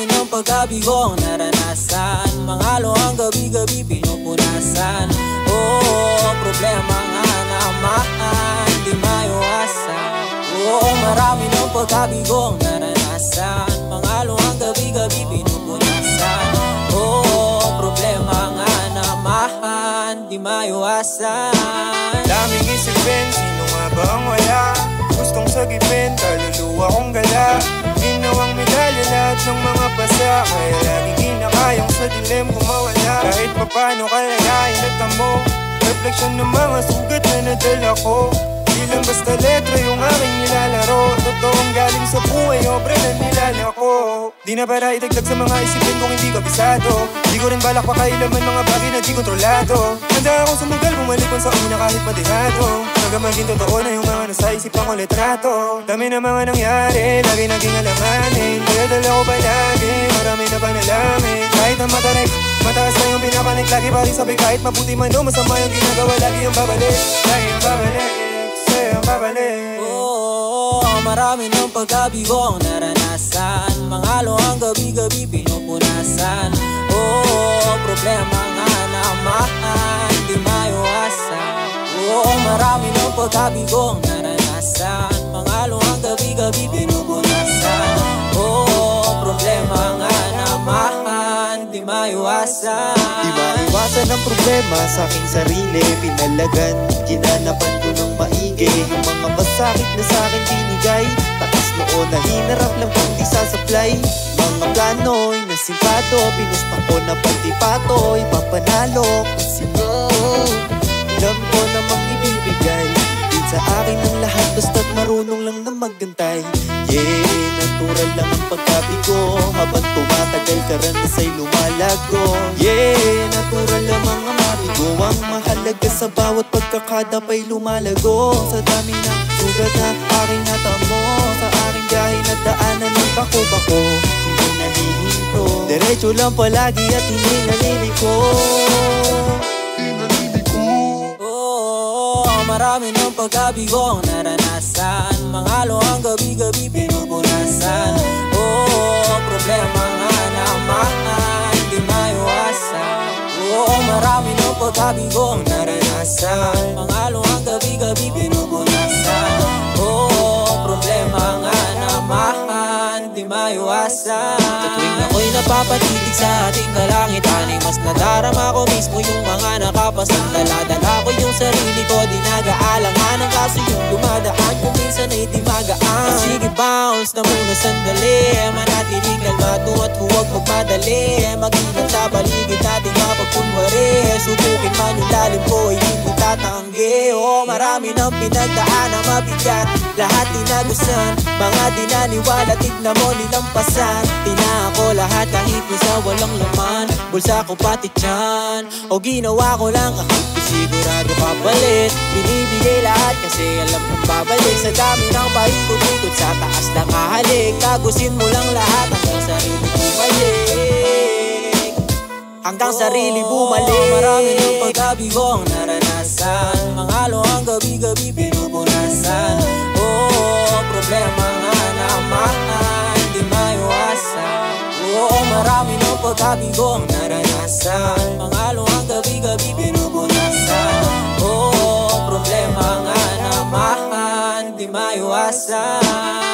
ng pagkabigo ang naranasan. Mangalo ang gabi-gabi pinupunasan. Oh, problema nga naman, di maiwasan. Oo, marami ng pagkabigo ang naranasan. Mangalo ang gabi-gabi pinupunasan. Oo, problema nga naman, di maiwasan. Daming isipin, sino nga ba ang wala? Gustong sagipin, kaluluwa kong gala. Ginawang medalya lahat ng mga pasa, kaya lagi kinakayang sa dilim kumawala. Kahit papano kalayain at tamo, refleksyon ng mga sugat na nadala ko. Di lang basta letra yung aking nilalaro, totoong galing sa buhay, obra na nilalako. Di na para itagdag sa mga isipin kung hindi kabisado. Di ko rin balak pakailaman mga bagay na di kontrolado. Handa akong sumugal, bumalik sa una kahit padihado. Hanggang maging totoo na yung mga nasa isipan ko litrato. Dami na mga nangyari, lagi naging alamanin. Kaya dala ko palagi, marami na panalangin. Kahit ang mataas na yung pinapanik, lagi pa rin sabi kahit mabuti man o masama yung ginagawa, lagi yung babalik. Lagi yung babalik, sa'yo yung babalik. Oo, marami ng pagkabigo ang naranasan. Mangalo ang gabi-gabi pinupunasan. Oo, problema nga naman, di maiwasan. Oo, marami ng pagkabigo ang naranasan. Mangalo ang gabi-gabi pinupunasan. Oo, problema nga naman, di maiwasan. Di maiwasan ang problema sa aking sarili. Pinalagan, ginanapan ko ng maigi. Yung mga masakit na sa akin binigay, takas noon na hinarap lang kung di sasablay. Mga plano'y nasimpado, pinusta ko na pati pato'y papanalo. Kasi alam ko namang ibibigay din sa akin ang lahat, basta't marunong lang na maggantay. Yeah, natural lang ang pagkabigo, habang tumatagal karanasa'y lumalago. Yeah, natural lang ang mabigo, ang mahalaga sa bawat pagkakadapay lumalago. Sa dami ng sugat na aking natamo, sa aking gahin na daanan ng bako-bako, hindi nahihinto, diretso lang palagi at hindi naliliko. Marami ng pagkabigo ang naranasan. Mangalo ang gabi-gabi pinupunasan. Oo, problema nga naman, di maiwasan. Oo, marami ng pagkabigo ang naranasan. Mangalo ang gabi-gabi pinupunasan. Oo, problema nga naman, di maiwasan. Sa tuwing ako'y napapatitig sa ating kalangitan, mas nadarama ko mismo yung mga nakapasandala. Dala ko yung sarili ko, di nag-aalanganan, kaso yung dumadaan kung minsan ay di magaan. Sige, bounce na muna sandali, manatiling kalmado at huwag magmadali. Mag-ingat sa paligid natin kapag kunwari, subukin man yung lalim ko ay hindi tatanggi. Oh, marami ng pinagdaan na mabigat, lahat tinagusan, mga dinaniwala, tignan mo nilampasan. Tinako lahat kahit minsan walang laman, bulsa ko pati tiyan, o ginawa ko lang kahit sigurado kapalit. Binibigay lahat kasi alam kong babalik. Sa dami ng paikot-ikot sa taas na kahalik, tagusin mo lang lahat hanggang sarili bumalik. Hanggang sarili bumalik. Marami ng pagkabigo ang naranasan. Mangalo ang gabi-gabi pinupunasan. Oo, problema nga naman, di maiwasan. Oo, marami ng pagkabigo ang naranasan. Mangalo ang gabi-gabi pinupunasan. Oo, problema nga naman, di maiwasan.